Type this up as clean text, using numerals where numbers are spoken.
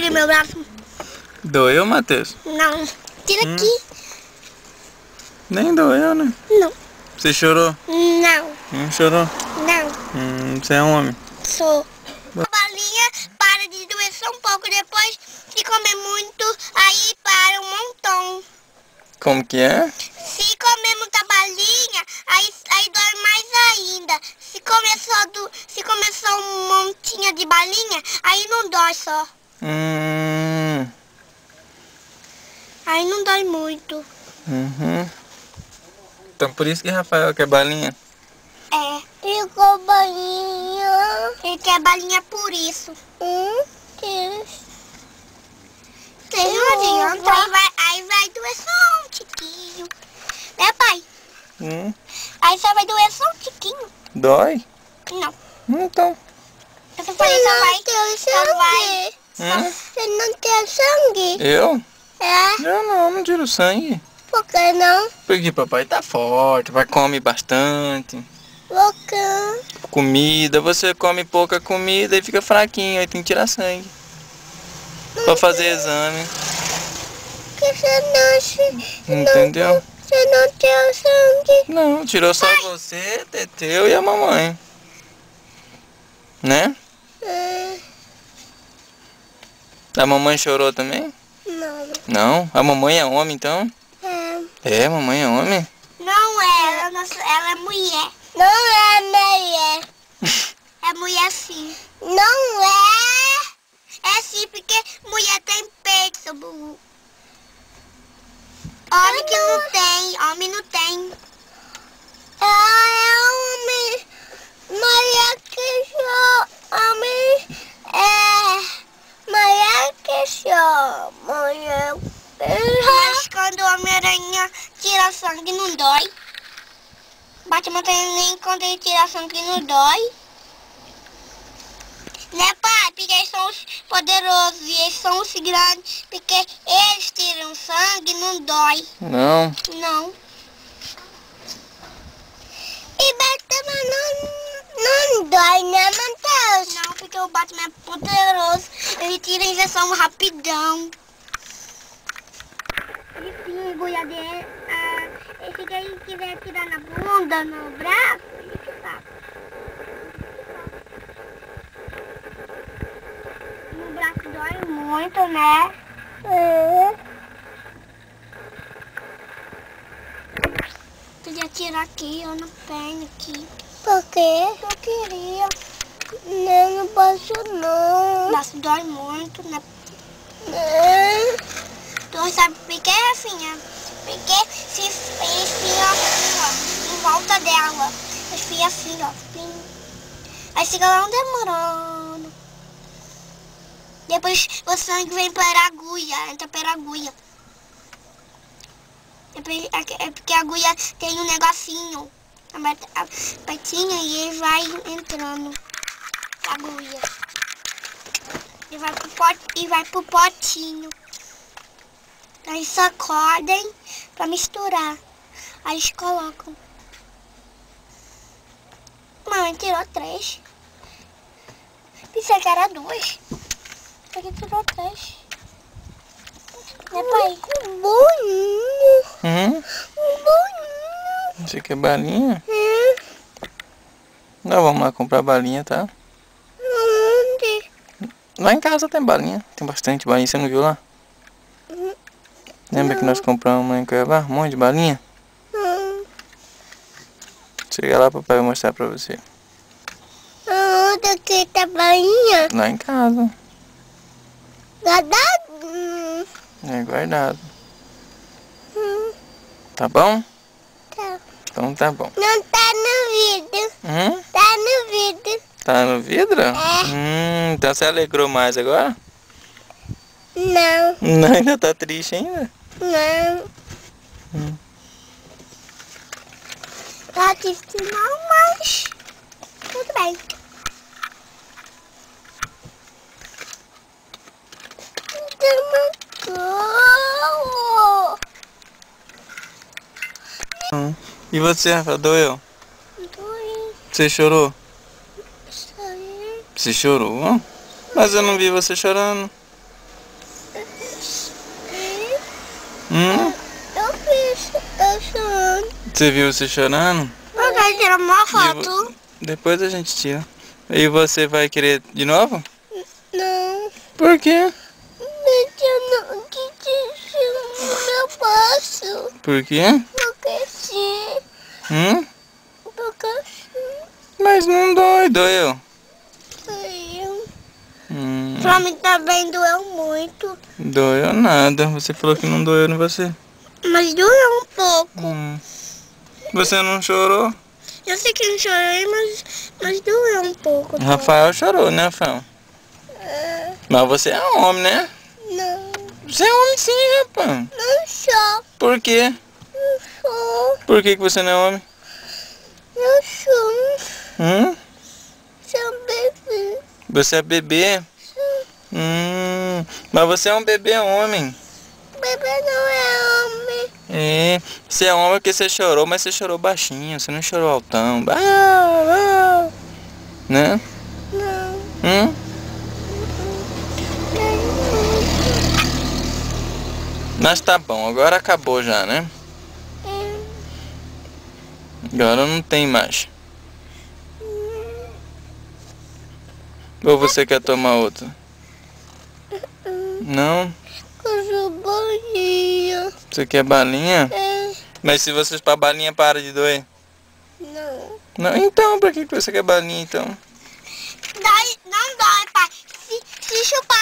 Tira meu braço. Doeu, Matheus? Não. Tira aqui. Nem doeu, né? Não. Você chorou? Não. Não chorou? Não. Você é homem? Sou. A balinha para de doer só um pouco. Depois de comer muito, aí para um montão. Como que é? Se comer muita balinha, aí dói mais ainda. Se comer só um montinho de balinha, aí não dói só. Aí não dói muito. Então por isso que Rafael quer balinha? É. Ficou balinha. Ele quer balinha por isso. Deus. Vocês não adianta, aí vai doer só um tiquinho. Né, pai? Aí só vai doer só um tiquinho. Dói? Não. Então. Eu só falei, só vai. Você não tem sangue? Eu? É. Eu não tiro sangue. Por que não? Porque papai tá forte, vai comer bastante. Por quê? Comida, você come pouca comida e fica fraquinho, aí tem que tirar sangue. Pra fazer exame. Que você não... Entendeu? Você não tem sangue? Não, tirou só você, Teteu e a mamãe. Né? A mamãe chorou também? Não. Não? A mamãe é homem então? É, mamãe é homem? Não é, ela é mulher. Não é mulher. É mulher sim. Não é. É sim, porque mulher tem peito, seu burro. Homem que não tem, homem não tem. Ela é homem. Mulher que só homem mulher que só mulher. Mas quando o Homem-Aranha tira sangue não dói. Batman nem quando ele tira sangue não dói. Né, pai? Porque eles são os poderosos e eles são os grandes. Porque eles tiram sangue não dói. Não. Não. E Batman não dói, né, Matheus? Não, porque o Batman é poderoso. Ele tira a injeção rapidão. Ele engolha dele. Se ele quiser tirar na bunda, no braço, ele que sabe. No braço dói muito, né? Podia tirar aqui, ó, na perna aqui. Por quê? Eu queria. Não posso não. O braço dói muito, né? Dói, sabe por quê, Rafinha? Porque se enfia assim, ó, em volta dela. Enfia assim, ó. Aí fica lá demorando. Depois o sangue vem para a agulha, entra pela agulha. É porque a agulha tem um negocinho, a patinha, e ele vai entrando a agulha. E vai pro potinho. Aí sacodem pra misturar. Aí eles colocam. Mamãe tirou 3. Pensei que era 2. Aqui tirou 3. Né, pai? Boninho. Boninho. Você quer balinha? Nós vamos lá comprar balinha, tá? Onde? Lá em casa tem balinha. Tem bastante balinha, você não viu lá? Lembra que nós compramos uma em Cuiabá? Um monte de balinha? Chega lá, papai vai mostrar pra você. Onde que tá balinha? Lá em casa. Guardado? É guardado. Tá bom? Tá. Então tá bom. Não tá no vidro. Tá no vidro. Tá no vidro? É. Então você alegrou mais agora? Não. Não, ainda tá triste ainda? Não. Tá triste não, mas tudo bem. E você, Rafael, doeu? Doeu. Você chorou? Chorei. Você chorou? Mas eu não vi você chorando. Eu fiz eu chorando. Você viu você chorando? Eu quero tirar uma foto. Depois a gente tira. E você vai querer de novo? Não. Por quê? Eu posso. Por quê? Porque sim. Porque sim. Mas não dói, doeu. Pra mim também doeu muito. Doeu nada. Você falou que não doeu em você. Mas doeu um pouco. Você não chorou? Eu sei que não chorei, mas doeu um pouco. Rafael chorou, né, Rafael? Mas você é homem, né? Não. Você é homem sim, rapaz. Não sou. Por quê? Não sou. Por que você não é homem? Não sou. Sou bebê. Você é bebê? Mas você é um bebê homem. Bebê não é homem. É, você é homem porque você chorou, mas você chorou baixinho, você não chorou altão. Né? Não. Mas tá bom, agora acabou já, né? Agora não tem mais. Ou você quer tomar outra? Não? Quero balinha. Você quer balinha? É. Mas se você chupar balinha, para de doer? Não. Não, então, pra que você quer balinha então? Não dói, pai. Se chupar